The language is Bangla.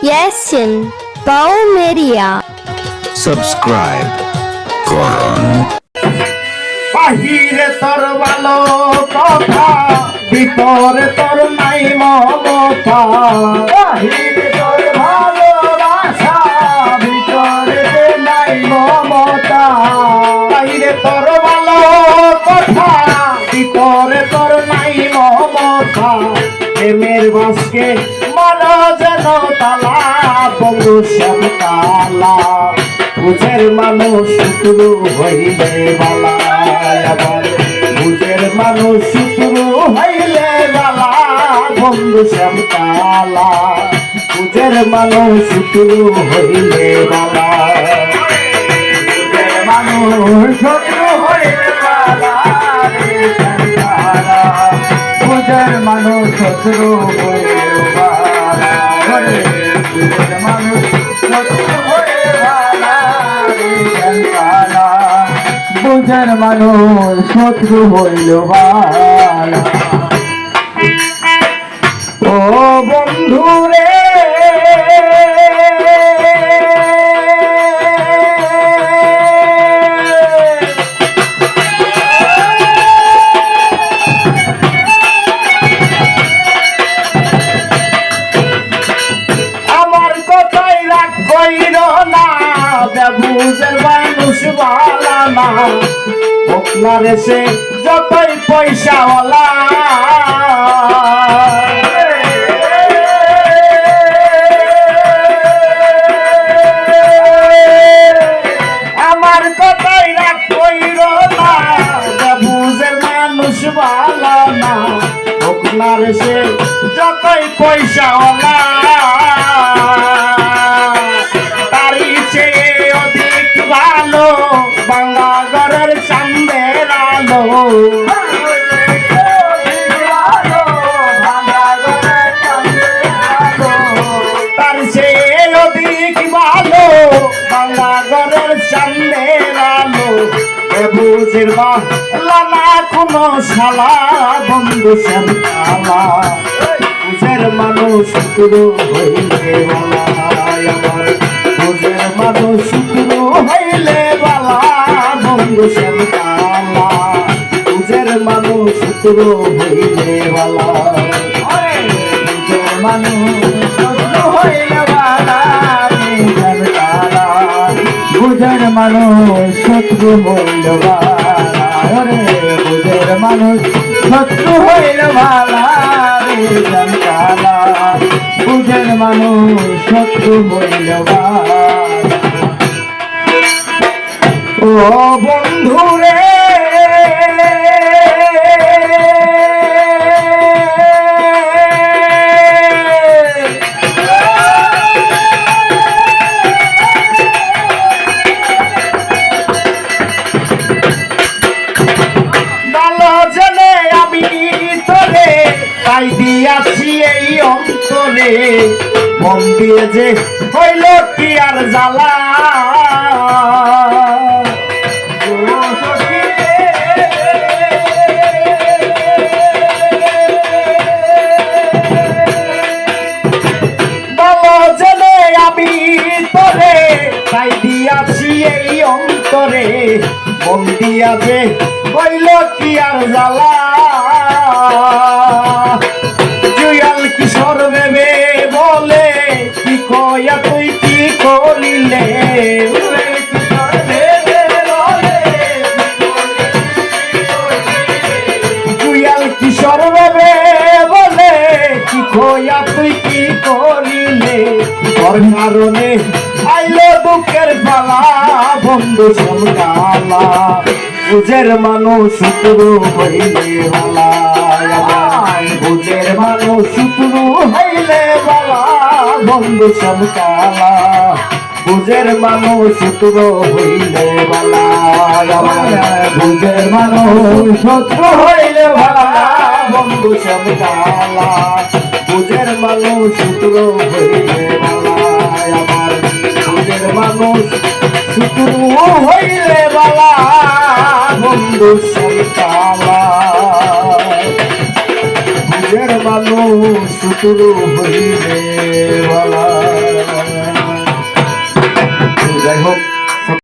Yasin Baumeria. Subscribe করুন। বাহিরে তোর ভালো কথা, ভিতরে তোর নাই মমতা। বাহিরে তোর ভালোবাসা, ভিতরে নাই মমতা। বাহিরে তোর ভালো কথা, ভিতরে তোর নাই মমতা। প্রেমের বাসকে মারা যেন তালা, বন্ধু শ্যাম তালা। বুঝের মানুষ শুক্র হইলে বালা, আবার বুঝের মানুষ শুক্র হইলে বালা, বন্ধু শ্যাম তালা। বুঝের মানুষ শুক্র হইলে বালা, বুঝের মানুষ শুক্র হইলে বালা, বুঝের মানুষ শুক্র হইলে বালা, বুঝের মানুষ শুক্র হইলে বালা। বুঝার মানুষ শত্রু হইল বালা। ও বন্ধু রে, আমার কথাই রাগ কইর না, বুঝের মানুষ বালা না। বকলার এসে যতই পয়সাওয়ালা, আমার কথাই রাগ কইর না, বুঝের মানুষ বালা না। বকলার এসে যতই পয়সাওয়ালা, তারই চেয়ে অধিক ভালো বাংলা ঘরের চাঁদের আলো। তার চেয়ে অধিক ভালো বাংলা ঘরের চাঁদের আলো। বুঝের লালা কোনো শালা, বন্ধু শ্যাম তালা। বুঝের মানুষ শুক্র হইলে বালা, আমার বুঝের মানুষ শুক্র হইলে বালা, বন্ধু শ্যাম তালা। বুঝের মানুষ শুক্র হইলে বালা, বুঝের মানুষ শুক্র হইলে বালা, শ্যাম তালা। বুঝের মানুষ শত্রু হইল বালা, বুঝের মানুষ শত্রু হইল বালা, শ্যাম তালা। বুঝের মানুষ শত্রু হইল বালা। ও বন্ধু রে, ভালো জেনে আমি তোরে তাই দিয়াছি এই অন্তরে। মন দিয়ে যে হইল কি আর জ্বালা, ভালো জেনে আমি তোরে তাই দিয়াছি এই অন্তরে। মন দিয়া যে হইল কি আর জ্বালা, জুয়াল কিশোর ভেবে বলে কি কয়া তুই কি করিলে। জুয়াল কিশোর ভেবে বলে কি কয়া তুই কি করিলে। তোর কারণে আইলো দুঃখের পালা, বন্ধু শ্যাম তালা। বুঝের মানুষ শুক্র হইলে বালা, বুঝের মানুষ শুক্র হইলে বালা, বন্ধু শ্যাম তালা। বুঝের মানুষ শুক্র হইলে বালা, বুঝের মানুষ শত্রু হইলে বালা, বন্ধু শ্যাম তালা। বুঝের মানুষ শুক্র হইলে বালা, আমার বুঝের মানুষ শুক্র হইলে বালা, বন্ধু শ্যাম তালা। বুঝের মানুষ শুক্র হইলে বালা। যাই হোক